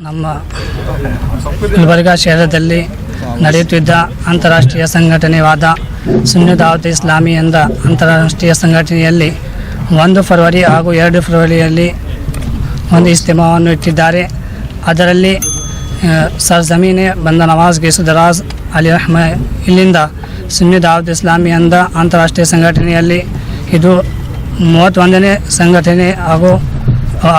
ನಮ್ಮ ಗುಲ್ಬರ್ಗಾ ಶಹರದಲ್ಲಿ ನಡೆಯುತ್ತಿದ್ದ ಅಂತಾರಾಷ್ಟ್ರೀಯ ಸಂಘಟನೆಯಾದ ಸುನ್ನಿ ದಾವತ್ ಇಸ್ಲಾಮಿ ಎಂದ ಅಂತಾರಾಷ್ಟ್ರೀಯ ಸಂಘಟನೆಯಲ್ಲಿ 1 ಫೆಬ್ರವರಿ ಹಾಗೂ 2 ಫೆಬ್ರವರಿಯಲ್ಲಿ ಒಂದು ಇಜ್ತಿಮಾವನ್ನು ಇಟ್ಟಿದ್ದಾರೆ. ಅದರಲ್ಲಿ ಸರ್ಜಮೀನೆ ಬಂದ ನವಾಜ್ ಗೆಸುದರಾಜ್ ಅಲಿ ರಹಮ ಇಲ್ಲಿಂದ ಸುನ್ನಿ ದಾವತ್ ಇಸ್ಲಾಮಿ ಎಂದ ಅಂತಾರಾಷ್ಟ್ರೀಯ ಸಂಘಟನೆಯಲ್ಲಿ ಇದು 31ನೇ ಸಂಘಟನೆ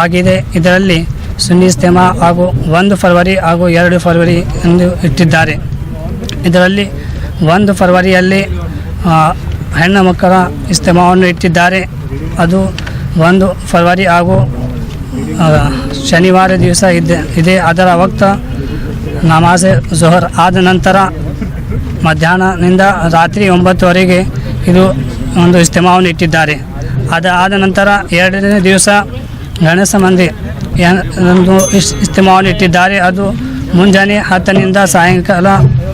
ಆಗಿದೆ. ಇದರಲ್ಲಿ ಸುನ್ನಿ ಇಜ್ತಿಮಾ ಹಾಗೂ 1 ಫೆಬ್ರವರಿ ಹಾಗೂ 2 ಫೆಬ್ರವರಿ ಎಂದು ಇಟ್ಟಿದ್ದಾರೆ. ಇದರಲ್ಲಿ 1 ಫೆಬ್ರವರಿಯಲ್ಲಿ ಹೆಣ್ಣು ಮಕ್ಕಳ ಇಜ್ತಿಮಾವನ್ನು ಇಟ್ಟಿದ್ದಾರೆ. ಅದು 1 ಫೆಬ್ರವರಿ ಹಾಗೂ ಶನಿವಾರ ದಿವಸ ಇದೆ. ಅದರ ವಕ್ತ ನಮಾಜ್ ಜೊಹರ್ ಆದ ನಂತರ ಮಧ್ಯಾಹ್ನದಿಂದ ರಾತ್ರಿ 9ವರೆಗೆ ಇದು ಒಂದು ಇಜ್ತಿಮಾವನ್ನು ಇಟ್ಟಿದ್ದಾರೆ. ಆದ ನಂತರ 2ನೇ ದಿವಸ ಗಣೇಶ ಮಂದಿ ಒಂದು ಇಜ್ತಿಮಾವನ್ನು ಇಟ್ಟಿದ್ದಾರೆ. ಅದು ಮುಂಜಾನೆ 10ನಿಂದ ಸಾಯಂಕಾಲ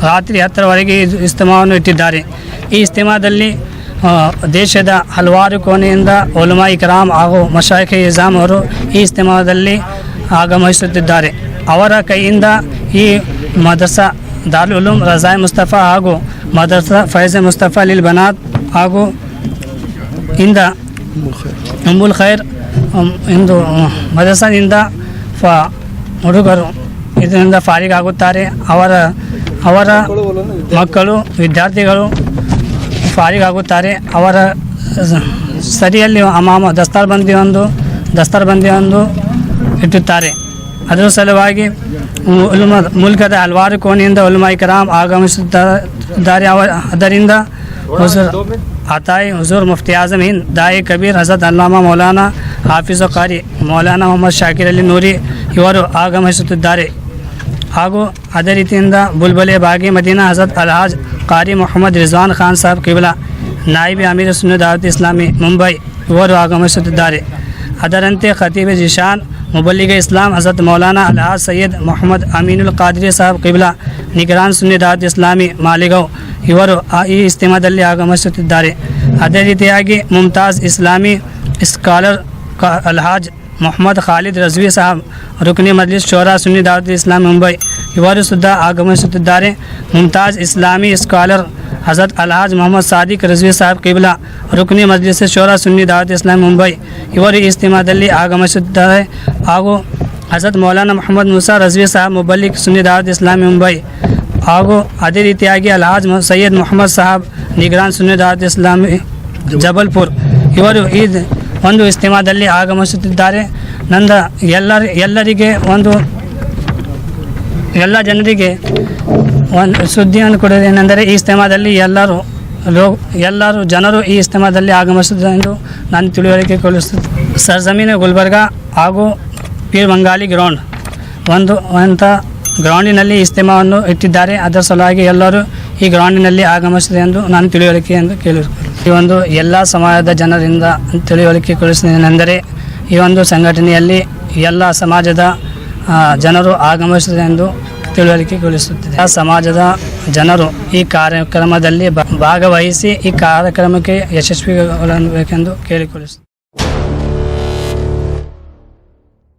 ರಾತ್ರಿ 10ರವರೆಗೆ ಇಜ್ತಿಮಾವನ್ನು ಇಟ್ಟಿದ್ದಾರೆ. ಈ ಇಜ್ತಿಮಾದಲ್ಲಿ ದೇಶದ ಹಲವಾರು ಕೋಣೆಯಿಂದ ಉಲಮಾ ಇಕ್ರಾಮ್ ಹಾಗೂ ಮಶಾಯಿಖ್ ಇಜಾಮ್ ಅವರು ಈ ಇಜ್ತಿಮಾದಲ್ಲಿ ಆಗಮಿಸುತ್ತಿದ್ದಾರೆ. ಅವರ ಕೈಯಿಂದ ಈ ಮದರಸಾ ದಾರುಲ್ ಉಲೂಮ್ ರಜಾಯ್ ಮುಸ್ತಫಾ ಹಾಗೂ ಮದರಸಾ ಫೈಜ್ ಮುಸ್ತಫಾ ಲಿಲ್ ಬನಾತ್ ಹಾಗೂ ಇಂದ ಉಮ್ಮುಲ್ ಖೈರ್ ಎಂದು ಮದರಸಾದಿಂದ ಹುಡುಗರು ಇದರಿಂದ ಫಾರಿಗ್ ಆಗುತ್ತಾರೆ. ಅವರ ಮಕ್ಕಳು ವಿದ್ಯಾರ್ಥಿಗಳು ಫಾರಿಗ್ ಆಗುತ್ತಾರೆ. ಅವರ ಸರಿಯಲ್ಲಿ ಅಮಾಮ ದಸ್ತಾರ್ಬಂದಿ ಒಂದು ಇಟ್ಟುತ್ತಾರೆ. ಅದರ ಸಲುವಾಗಿ ಮುಲ್ಕದ ಹಲವಾರು ಕೋಣೆಯಿಂದ ಉಲಮಾ ಇಕ್ರಾಮ್ ಆಗಮಿಸುತ್ತಿದ್ದಾರೆ. ಅದರಿಂದ ಹುಜೂರ್ ಅತಾಯಿ ಹುಜೂರ್ ಮುಫ್ತಿ ಆಜಮ್ ಹಿಂದ್ ದಾಯಿ ಕಬೀರ್ ಹಜರತ್ ಅಲ್ಲಾಮಾ ಮೌಲಾನಾ ಹಾಫಿಜ್ ಕಾರಿ ಮೌಲಾನಾ ಮೊಹಮ್ಮದ್ ಶಾಕಿರ್ ಅಲಿ ನೂರಿ ಇವರು ಆಗಮಿಸುತ್ತಿದ್ದಾರೆ. ಹಾಗೂ ಅದೇ ರೀತಿಯಿಂದ ಬುಲ್ಬುಲೆ ಬಾಗಿ ಮದೀನಾ ಹಜರತ್ ಅಲ್ಹಾಜ್ ಕಾರಿ ಮೊಹಮ್ಮದ್ ರಿಜ್ವಾನ್ ಖಾನ್ ಸಾಹಬ್ ಕಿಬ್ಲಾ ನಾಯಿಬ್ ಅಮೀರ್ ಸುನ್ನಿ ದಾವತ್ ಇಸ್ಲಾಮಿ ಮುಂಬೈ ಇವರು ಆಗಮಿಸುತ್ತಿದ್ದಾರೆ. ಅದರಂತೆ ಖತೀಬ್ ಜಿಶಾನ್ ಮುಬಲ್ಲಿಗ ಇಸ್ಲಾಂ ಹಜರತ್ ಮೌಲಾನಾ ಅಲ್ಹಾಜ್ ಸಯ್ಯದ್ ಮೊಹಮ್ಮದ್ ಅಮೀನುಲ್ ಖಾದ್ರಿ ಸಾಹಬ್ ಕಿಬ್ಲಾ ನಿಗರಾನ್ ಸುನ್ನಿ ದಾವತ್ ಇಸ್ಲಾಮಿ ಮಾಲಿಗೌ ಇವರು ಈ ಇಜ್ತಿಮಾದಲ್ಲಿ ಆಗಮಿಸುತ್ತಿದ್ದಾರೆ. ಅದೇ ರೀತಿಯಾಗಿ ಮುಮ್ತಾಜ್ ಇಸ್ಲಾಮಿ ಸ್ಕಾಲರ್ ಅಲ್ಹಾಜ್ ಮೊಹಮ್ಮದ್ ಖಾಲಿದ್ ರಜ್ವಿ ಸಾಹಬ್ ರುಕ್ನಿ ಮಜ್ಲಿಸ್ ಶೋರಾ ಸುನ್ನಿ ದಾವತ್ ಇಸ್ಲಾಂ ಮುಂಬೈ ಇವರು ಸುದ್ದ ಆಗಮಿಸುತ್ತಿದ್ದಾರೆ. ಮುಮ್ತಾಜ್ ಇಸ್ಲಾಮಿ ಸ್ಕಾಲರ್ ಹಜರತ್ ಅಲ್ಹಾಜ್ ಮೊಹಮ್ಮದ್ ಸಾದಿಕ್ ರಜ್ವಿ ಸಾಹಬ್ ಕಿಬ್ಲಾ ರುಕ್ನಿ ಮಜ್ಲಿಸ್ ಶೋರಾ ಸುನ್ನಿ ದಾವತ್ ಇಸ್ಲಾಂ ಮುಂಬೈ ಇವರು ಈ ಇಜ್ತಿಮಾದಲ್ಲಿ ಆಗಮಿಸುತ್ತಿದ್ದಾರೆ. ಹಾಗೂ ಹಜರತ್ ಮೌಲಾನಾ ಮೊಹಮ್ಮದ್ ಮುಸಾ ರಜ್ವಿ ಸಾಹಬ್ ಮುಬಲ್ಲಿಕ್ ಸುನ್ನಿ ದಾವತ್ ಇಸ್ಲಾಂ ಮುಂಬೈ ಹಾಗೂ ಅದೇ ರೀತಿಯಾಗಿ ಅಲ್ಹಾಜ್ ಸಯ್ಯದ್ ಮೊಹಮ್ಮದ್ ಸಾಹಬ್ ನಿಗರಾನ್ ಸುನ್ನಿ ದಾವತ್ ಇಸ್ಲಾಮಿ ಜಬಲ್ಪುರ್ ಇವರು ಈ ಒಂದು ಇಜ್ತಿಮಾದಲ್ಲಿ ಆಗಮಿಸುತ್ತಿದ್ದಾರೆ. ಎಲ್ಲರಿಗೆ ಎಲ್ಲ ಜನರಿಗೆ ಒಂದು ಸುದ್ದಿಯನ್ನು ಕೊಡುವುದೇನೆಂದರೆ ಈ ಇಜ್ತಿಮಾದಲ್ಲಿ ಎಲ್ಲರೂ ಜನರು ಈ ಇಜ್ತಿಮಾದಲ್ಲಿ ಆಗಮಿಸುತ್ತದೆ ಎಂದು ನಾನು ತಿಳುವಳಿಕೆ ಕೊಡಿಸುತ್ತೇನೆ. ಸರ್ಜಮೀನ್ ಗುಲ್ಬರ್ಗಾ ಹಾಗೂ ಪೀರ್ ಬಂಗಾಲಿ ಗ್ರೌಂಡ್ ಒಂದು ಗ್ರೌಂಡಿನಲ್ಲಿ ಇಜ್ತಿಮಾವನ್ನು ಇಟ್ಟಿದ್ದಾರೆ. ಅದರ ಸಲುವಾಗಿ ಎಲ್ಲರೂ ಈ ಗ್ರೌಂಡಿನಲ್ಲಿ ಆಗಮಿಸಿದೆ ಎಂದು ನಾನು ತಿಳುವಳಿಕೆ ಎಂದು ಕೇಳಿರುತ್ತೇನೆ. ಈ ಒಂದು ಎಲ್ಲ ಸಮಾಜದ ಜನರಿಂದ ತಿಳುವಳಿಕೆ ಕೊಡಿಸುವುದೇನೆಂದರೆ ಈ ಒಂದು ಸಂಘಟನೆಯಲ್ಲಿ ಎಲ್ಲ ಸಮಾಜದ ಜನರು ಆಗಮಿಸಿದೆ ಎಂದು ತಿಳುವಳಿಕೆಗೊಳಿಸುತ್ತಿದೆ. ಆ ಸಮಾಜದ ಜನರು ಈ ಕಾರ್ಯಕ್ರಮದಲ್ಲಿ ಭಾಗವಹಿಸಿ ಈ ಕಾರ್ಯಕ್ರಮಕ್ಕೆ ಯಶಸ್ವಿಗೊಳ್ಳಬೇಕೆಂದು ಕೇಳಿಕೊಳ್ಳುತ್ತೇನೆ.